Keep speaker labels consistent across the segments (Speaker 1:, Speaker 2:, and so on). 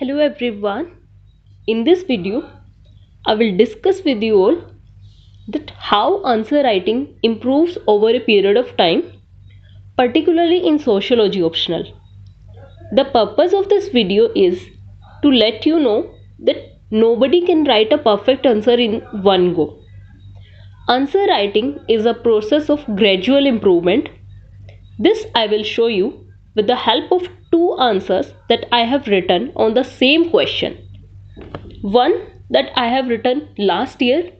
Speaker 1: Hello everyone. In this video, I will discuss with you all that how answer writing improves over a period of time, particularly in sociology optional. The purpose of this video is to let you know that nobody can write a perfect answer in one go. Answer writing is a process of gradual improvement. This I will show you with the help of two answers that I have written on the same question. One that I have written last year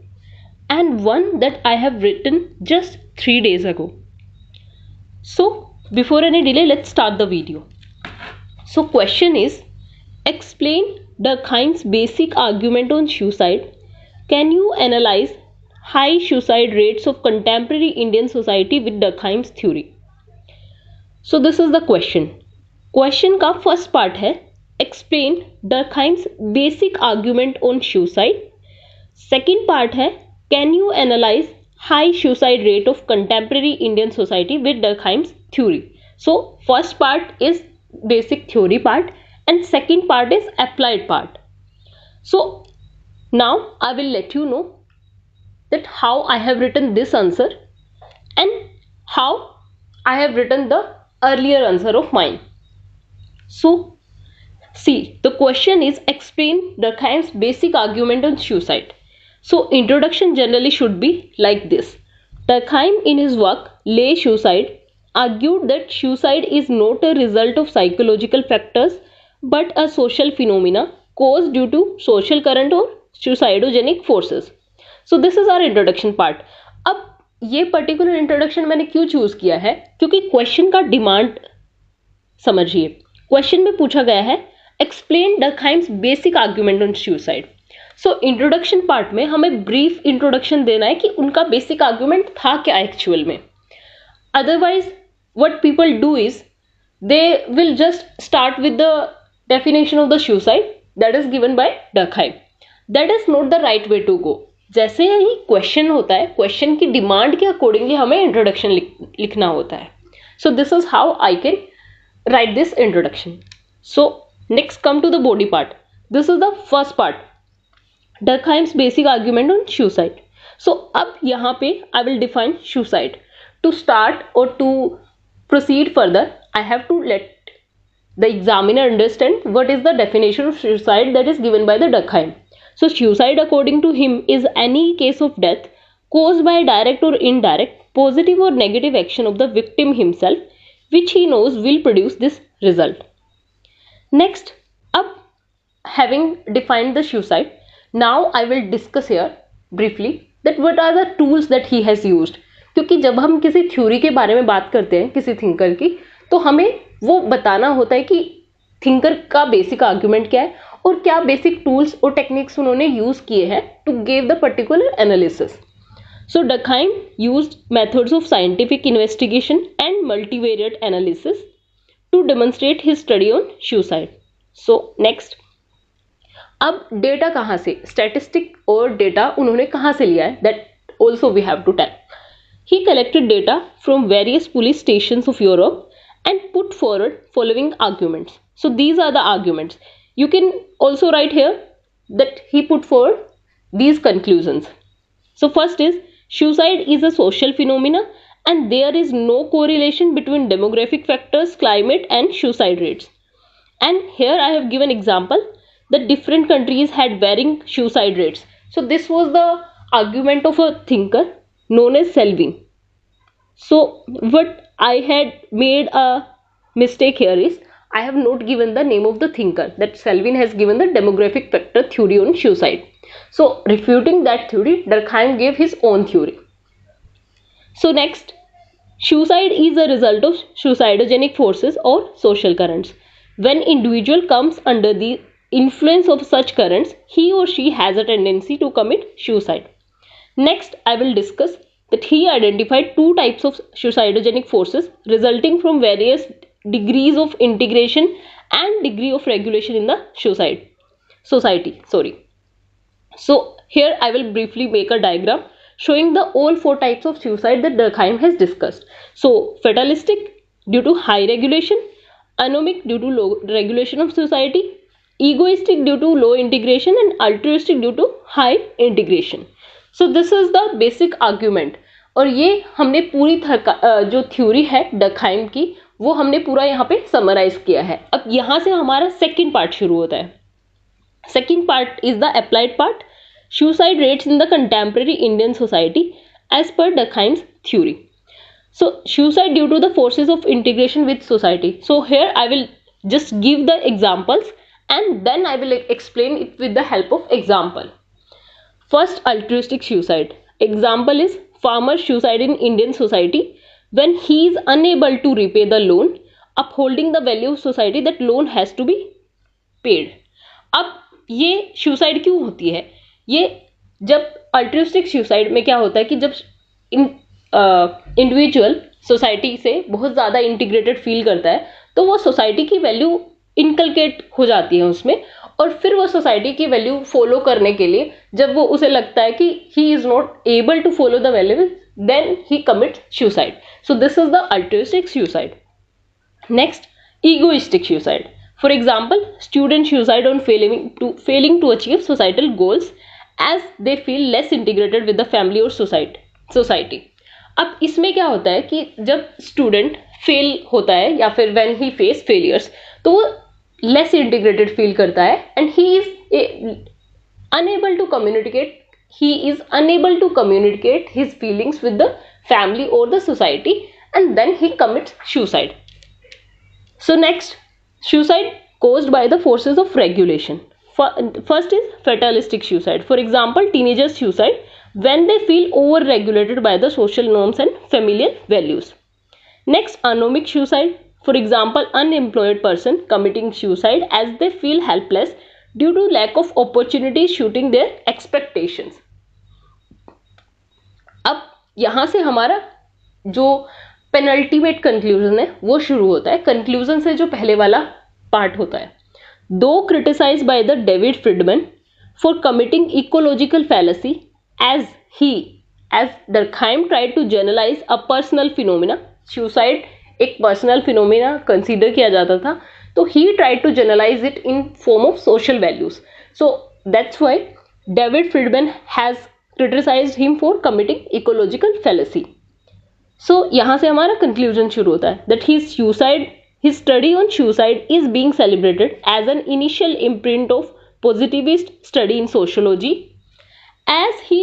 Speaker 1: and one that I have written just 3 days ago. So before any delay, let's start the video. So question is, explain Durkheim's basic argument on suicide. Can you analyze high suicide rates of contemporary Indian society with Durkheim's theory? So this is the question. Question का first part है, explain Durkheim's basic argument on suicide. Second part है, can you analyze high suicide rate of contemporary Indian society with Durkheim's theory? So first part is basic theory part and second part is applied part. So now I will let you know that how I have written this answer and how I have written the earlier answer of mine. So see, the question is explain Durkheim's basic argument on suicide. So introduction generally should be like this. Durkheim in his work Les Suicide argued that suicide is not a result of psychological factors but a social phenomena caused due to social current or suicidogenic forces. So this is our introduction part. अब ये particular introduction मैंने क्यों choose किया है, क्योंकि question का demand समझिए. Question में पूछा गया है explain Durkheim's basic argument on suicide. So introduction part में हमें ब्रीफ इंट्रोडक्शन देना है कि उनका बेसिक आर्ग्यूमेंट था क्या एक्चुअल में. Otherwise what people do is they will just start with the definition of the suicide that is given by Durkheim. That is not the right way to go. जैसे ही question होता है, question की demand के accordingly हमें introduction लिखना होता है. सो this is how I can write this introduction. So next come to the body part. This is the first part, Durkheim's basic argument on suicide. So अब यहाँ पे I will define suicide. To start or to proceed further, I have to let the examiner understand what is the definition of suicide that is given by the Durkheim. So suicide according to him is any case of death caused by direct or indirect positive or negative action of the victim himself which he knows will produce this result. Next, up having defined the suicide, now I will discuss here briefly that what are the tools that he has used. क्योंकि जब हम किसी theory के बारे में बात करते हैं किसी थिंकर की, तो हमें वो बताना होता है कि थिंकर का बेसिक आर्ग्यूमेंट क्या है और क्या बेसिक टूल्स और टेक्निक्स उन्होंने यूज किए हैं to give the particular analysis. So Durkheim used methods of scientific investigation and multivariate analysis to demonstrate his study on suicide. So next, अब डेटा कहाँ से, स्टैटिस्टिक और डेटा उन्होंने कहाँ से लिया है, that also we have to tell. He collected data from various police stations of Europe and put forward following arguments. So these are the arguments. You can also write here that he put forward these conclusions. So first is, suicide is a social phenomena and there is no correlation between demographic factors, climate and suicide rates. And here I have given example that different countries had varying suicide rates. So this was the argument of a thinker known as Selvin. So what I had made a mistake here is I have not given the name of the thinker, that Selvin has given the demographic factor theory on suicide. So refuting that theory, Durkheim gave his own theory. So next, suicide is a result of suicidogenic forces or social currents. When individual comes under the influence of such currents, he or she has a tendency to commit suicide. Next, I will discuss that he identified two types of suicidogenic forces resulting from various degrees of integration and degree of regulation in the society. So here I will briefly make a diagram showing the all four types of suicide that Durkheim has discussed. So fatalistic due to high regulation, anomic due to low regulation of society, egoistic due to low integration and altruistic due to high integration. So this is the basic argument. और ये हमने पूरी जो theory है डकहाइम की वो हमने पूरा यहाँ पे समराइज किया है. अब यहाँ से हमारा सेकंड पार्ट शुरू होता है. Second part is the applied part, suicide rates in the contemporary Indian society as per Durkheim's theory. So suicide due to the forces of integration with society. So here I will just give the examples and then I will explain it with the help of example. First, altruistic suicide. Example is farmer suicide in Indian society when he is unable to repay the loan, upholding the value of society that loan has to be paid. अब ये suicide क्यों होती है? ये जब altruistic suicide में क्या होता है कि जब इंडिविजुअल सोसाइटी से बहुत ज़्यादा इंटीग्रेटेड फील करता है तो वो सोसाइटी की वैल्यू इनकलकेट हो जाती है उसमें, और फिर वो सोसाइटी की वैल्यू फॉलो करने के लिए जब वो उसे लगता है कि he is not able to follow the value, then he commits suicide. So this is the altruistic suicide. Next, egoistic suicide. For example, student suicide on failing to achieve societal goals as they feel less integrated with the family or society. अब इसमें क्या होता है कि जब student fail होता है या फिर when he face failures तो वो less integrated फील करता है and he is unable to communicate his feelings with the family or the society, and then he commits suicide. So next, suicide caused by the forces of regulation. First is fatalistic suicide. For example, teenagers suicide when they feel over-regulated by the social norms and familial values. Next, anomic suicide. For example, unemployed person committing suicide as they feel helpless due to lack of opportunities shooting their expectations. अब यहाँ से हमारा जो penultimate conclusion है वो शुरू होता है. कंक्लूजन से जो पहले वाला पार्ट होता है, दो criticise by the David Freedman for committing ecological fallacy as Durkheim tried to generalize a personal phenomena. Suicide एक पर्सनल फिनोमिना कंसीडर किया जाता था, तो he tried to generalize it in form of social values. So that's why David Friedman has criticized him for committing ecological fallacy. So यहाँ से हमारा conclusion शुरू होता है that his study on suicide is being celebrated as an initial imprint of positivist study in sociology. As he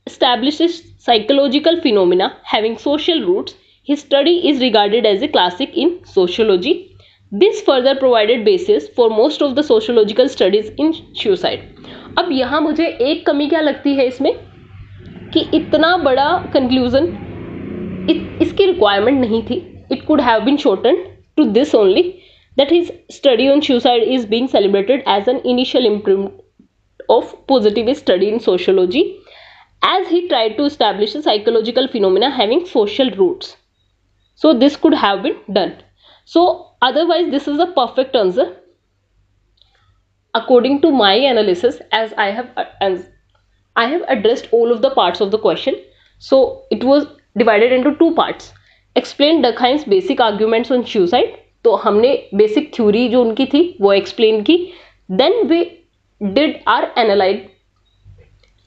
Speaker 1: establishes psychological phenomena having social roots, his study is regarded as a classic in sociology. This further provided basis for most of the sociological studies in suicide. अब यहाँ मुझे एक कमी क्या लगती है इसमें कि इतना बड़ा कंक्लूजन इसकी रिक्वायरमेंट नहीं थी. It could have been shorten to this only, that his study on suicide is being celebrated as an initial improvement of positive study in sociology as he tried to establish a psychological phenomena having social roots. So this could have been done. So otherwise this is a perfect answer according to my analysis, as I have addressed all of the parts of the question. So it was divided into two parts. Explain Durkheim's basic arguments on suicide. तो हमने basic theory जो उनकी थी वो explain की. Then we did our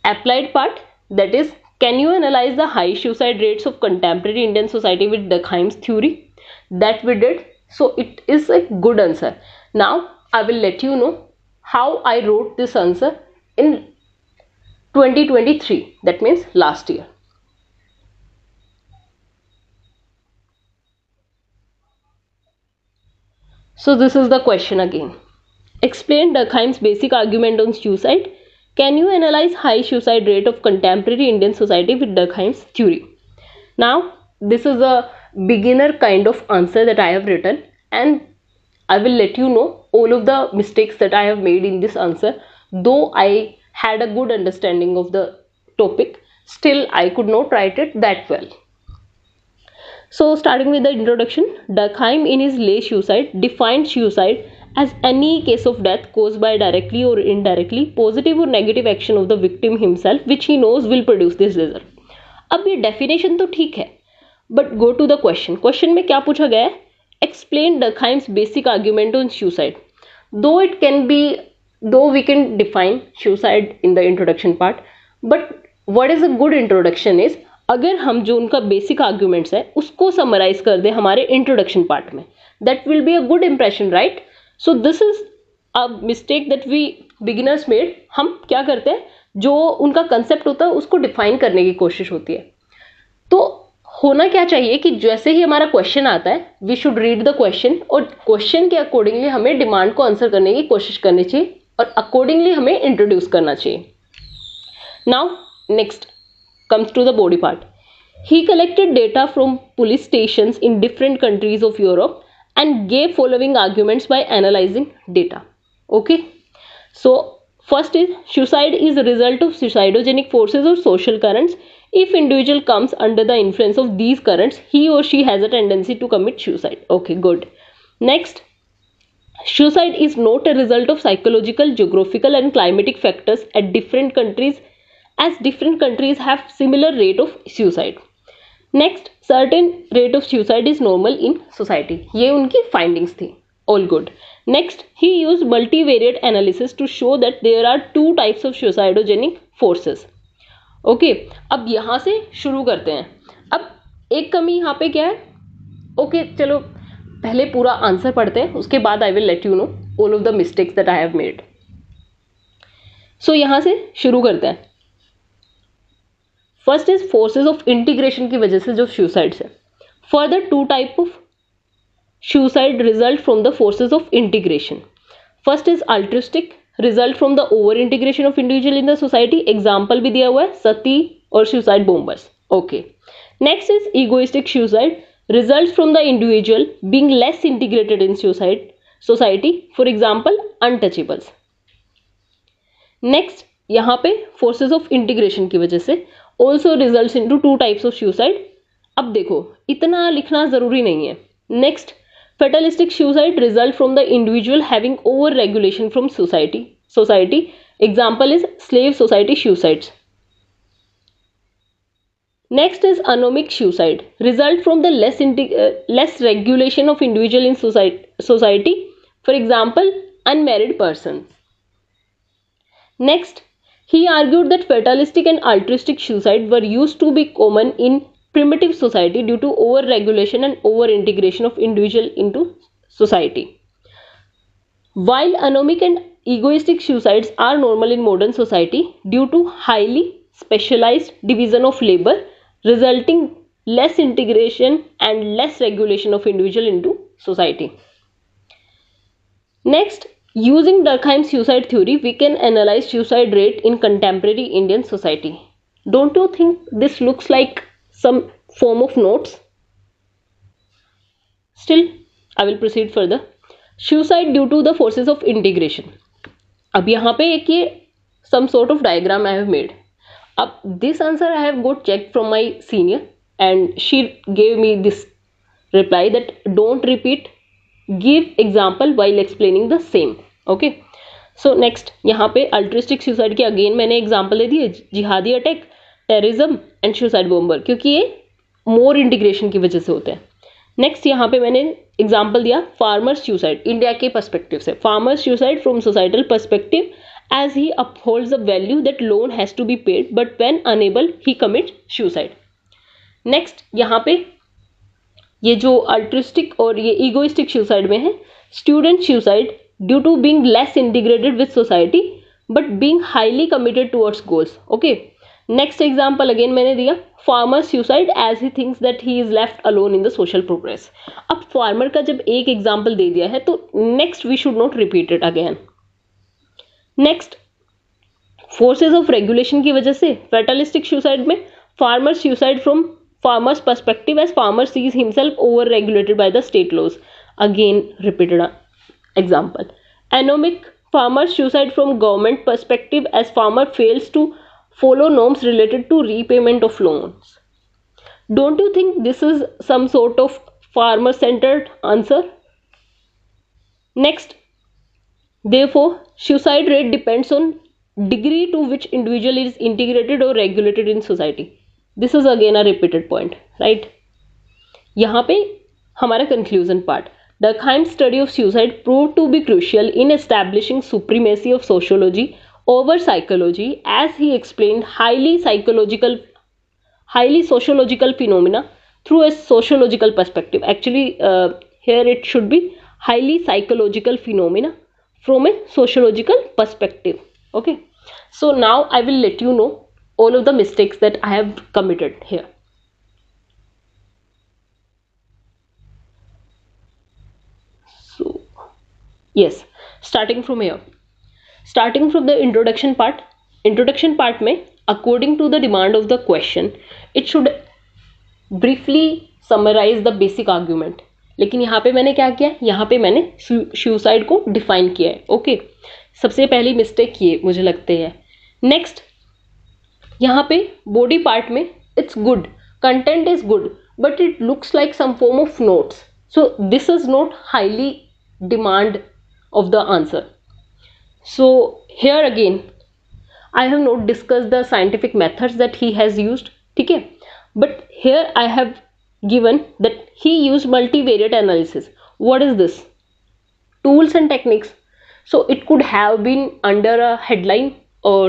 Speaker 1: applied part, that is, can you analyze the high suicide rates of contemporary Indian society with Durkheim's theory? That we did. So it is a good answer. Now I will let you know how I wrote this answer in 2023, that means last year. So this is the question again. Explain Durkheim's basic argument on suicide. Can you analyze high suicide rate of contemporary Indian society with Durkheim's theory? Now this is a beginner kind of answer that I have written, and I will let you know all of the mistakes that I have made in this answer. Though I had a good understanding of the topic, still I could not write it that well. So starting with the introduction, Durkheim in his Les Suicide defined suicide as any case of death caused by directly or indirectly positive or negative action of the victim himself which he knows will produce this result. अब ये definition तो ठीक है, but go to the question. Question में क्या पूछा गया है? Explain Durkheim's basic argument on suicide. Though it can be though we can define suicide in the introduction part, but what is a good introduction is, अगर हम जो उनका basic arguments है उसको समराइज कर दे हमारे इंट्रोडक्शन पार्ट में, that will be a good impression, right? So this is a mistake that we beginners made. हम क्या करते हैं, जो उनका कंसेप्ट होता है उसको डिफाइन करने की कोशिश होती है. तो होना क्या चाहिए कि जैसे ही हमारा क्वेश्चन आता है, we should read the question, और क्वेश्चन के अकॉर्डिंगली हमें डिमांड को आंसर करने की कोशिश करनी चाहिए, और अकॉर्डिंगली हमें इंट्रोड्यूस करना चाहिए. Now next comes to the body part. He collected data from police stations in different countries of Europe and gave following arguments by analyzing data. Okay, so first is, suicide is a result of suicidogenic forces or social currents. If individual comes under the influence of these currents, he or she has a tendency to commit suicide. Okay, good. Next, suicide is not a result of psychological, geographical and climatic factors at different countries, as different countries have similar rate of suicide. Next, certain rate of suicide is normal in society. ये उनकी findings थी. All good. Next, he used multivariate analysis to show that there are two types of suicidogenic forces. Okay, अब यहाँ से शुरू करते हैं. अब एक कमी यहाँ पे क्या है? Okay, चलो पहले पूरा आंसर पढ़ते हैं, उसके बाद I will let you know all of the mistakes that I have made. So यहाँ से शुरू करते हैं. First is forces of integration की वजह से जो सुसाइड्स है. Further two type of suicide result from the forces of integration. First is altruistic, result from the over integration of individual in the society. Example भी दिया हुआ है, सती और suicide bombers. Okay. Next is egoistic suicide, result from the individual being less integrated in society, for example untouchables. Next, यहाँ पे forces of integration की वजह से also results into two types of suicide. अब देखो इतना लिखना जरूरी नहीं है. Next, fatalistic suicide result from the individual having over regulation from society. Example is slave society suicides. Next is anomic suicide, result from the less regulation of individual in society. For example, unmarried persons. Next, he argued that fatalistic and altruistic suicide were used to be common in primitive society due to over-regulation and over-integration of individual into society. While anomic and egoistic suicides are normal in modern society due to highly specialized division of labor, resulting less integration and less regulation of individual into society. Next, using Durkheim's suicide theory, we can analyze suicide rate in contemporary Indian society. Don't you think this looks like some form of notes? Still, I will proceed further. Suicide due to the forces of integration. अब यहाँ पे एक ये some sort of diagram I have made. अब this answer I have got checked from my senior and she gave me this reply that don't repeat, give example while explaining the same. Okay. So next, यहाँ पे altruistic suicide के again मैंने example दे दिए, जिहादी attack, terrorism and suicide bomber, क्योंकि ये मोर integration की वजह से होते हैं. नेक्स्ट, यहाँ पे मैंने एग्जांपल दिया फार्मर सुसाइड इंडिया के पर्सपेक्टिव से. Farmer suicide from societal perspective as he upholds the value that loan has to be paid but when unable he commit suicide. Next, यहाँ पे ये जो अल्ट्रिस्टिक और ये ईगोइस्टिक सुसाइड में है, student suicide due to being less integrated with society but being highly committed towards goals. Okay. Next example again मैंने दिया farmer suicide as he thinks that he is left alone in the social progress. अब farmer का जब एक example दे दिया है तो next we should not repeat it again. Next, forces of regulation की वजह से fatalistic suicide में farmer suicide from farmer's perspective as farmer sees himself over regulated by the state laws. Again repeated example. Anomic, farmer suicide from government perspective as farmer fails to follow norms related to repayment of loans. Don't you think this is some sort of farmer centered answer? Next, therefore suicide rate depends on degree to which individual is integrated or regulated in society. This is again a repeated point, right? यहाँ पे हमारा conclusion part. Durkheim's study of suicide proved to be crucial in establishing supremacy of sociology over psychology, as he explained highly sociological phenomena through a sociological perspective. Actually, here it should be highly psychological phenomena from a sociological perspective. Okay, so now I will let you know all of the mistakes that I have committed here. So yes, starting from here, starting from the introduction part में according to the demand of the question it should briefly summarize the basic argument. लेकिन यहाँ पे मैंने क्या किया, यहाँ पे मैंने सुसाइड को डिफाइन किया है. ओके, सबसे पहली मिस्टेक ये मुझे लगती है. नेक्स्ट, यहाँ पे बॉडी पार्ट में it's good, content is good, but it looks like some form of notes. So this is not highly demand of the answer. So here again I have not discussed the scientific methods that he has used, ठीक है, but here I have given that he used multivariate analysis. What is this? Tools and techniques. So it could have been under a headline or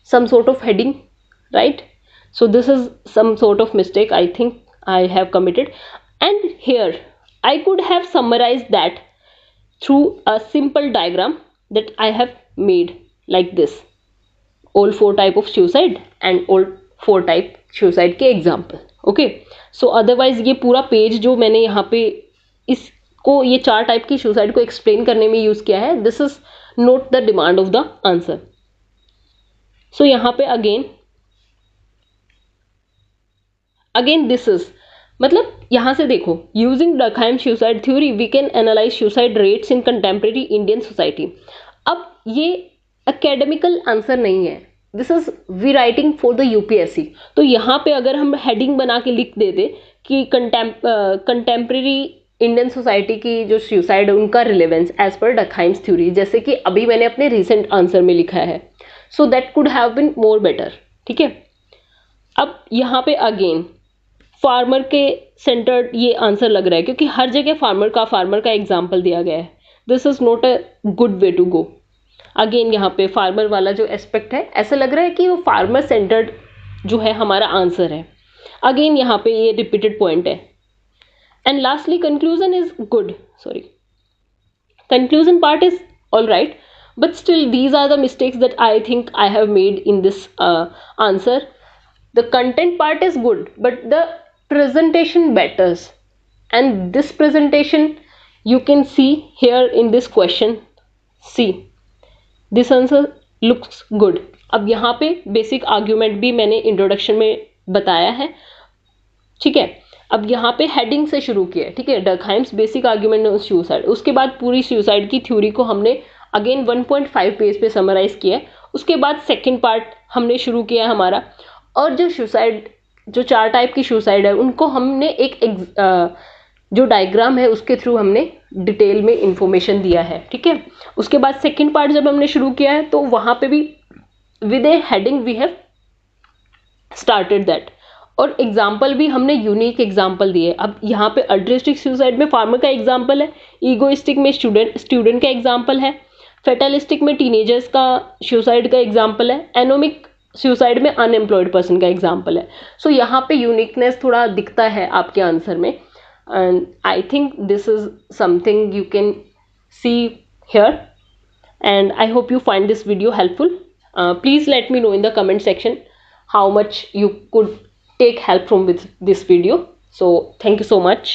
Speaker 1: some sort of heading, right? So this is some sort of mistake I think I have committed, and here I could have summarized that through a simple diagram that I have made like this. All 4 type of suicide and all 4 type suicide के example. Okay, so otherwise ये पूरा page जो मैंने यहाँ पे इसको ये 4 type की सुसाइड को एक्सप्लेन करने में यूज किया है, this is not the demand of the answer. So यहाँ पे अगेन दिस इज, मतलब यहां से देखो, using Durkheim suicide theory we can analyse suicide rates in contemporary Indian society. अब ये एकेडमिकल आंसर नहीं है, this is we writing for the UPSC. तो यहाँ पे अगर हम हेडिंग बना के लिख देते कि कंटेम्प्रेरी इंडियन सोसाइटी की जो सुसाइड है उनका रिलेवेंस एज पर डर्कहाइम्स थ्योरी, जैसे कि अभी मैंने अपने रिसेंट आंसर में लिखा है, so that could have been more better. ठीक है, अब यहाँ पे अगेन फार्मर के सेंटर्ड ये आंसर लग रहा है, क्योंकि हर जगह फार्मर का एग्जाम्पल दिया गया है. This is not a good way to go. Again यहाँ पे फार्मर वाला जो एस्पेक्ट है, ऐसा लग रहा है कि वो फार्मर सेंटर्ड जो है हमारा आंसर है. अगेन यहाँ पे ये रिपीटेड पॉइंट है. And lastly conclusion is good, sorry, conclusion part is all right, but still these are the mistakes that I think I have made in this answer. The content part is good, but the presentation matters, and this presentation you can see here in this question. See, this answer looks good. अब यहाँ पे basic argument भी मैंने introduction में बताया है. ठीक है, अब यहाँ पे हेडिंग से शुरू किया है. ठीक है, डर्कहाइम्स बेसिक आर्ग्यूमेंट ऑन सुसाइड, उसके बाद पूरी सुसाइड की थ्योरी को हमने अगेन 1.5 पेज पे समराइज किया. उसके बाद सेकंड पार्ट हमने शुरू किया हमारा, और जो सुसाइड, जो 4 टाइप की सुसाइड है उनको हमने एक जो डायग्राम है उसके थ्रू हमने डिटेल में इंफॉर्मेशन दिया है. ठीक है, उसके बाद सेकंड पार्ट जब हमने शुरू किया है तो वहां पे भी with a heading we have started that, और एग्जाम्पल भी हमने यूनिक एग्जाम्पल दिए. अब यहाँ पे अल्ट्रिस्टिक सुसाइड में फार्मर का एग्जाम्पल है, ईगोइस्टिक में स्टूडेंट का एग्जाम्पल है, फेटलिस्टिक में टीनेजर्स का सुसाइड का एग्जाम्पल है, एनोमिक सुसाइड में अनएम्प्लॉयड पर्सन का एग्जाम्पल है. सो यहाँ पे यूनिकनेस थोड़ा दिखता है आपके आंसर में, and I think this is something you can see here, and I hope you find this video helpful. Please let me know in the comment section how much you could take help from this video. So thank you so much.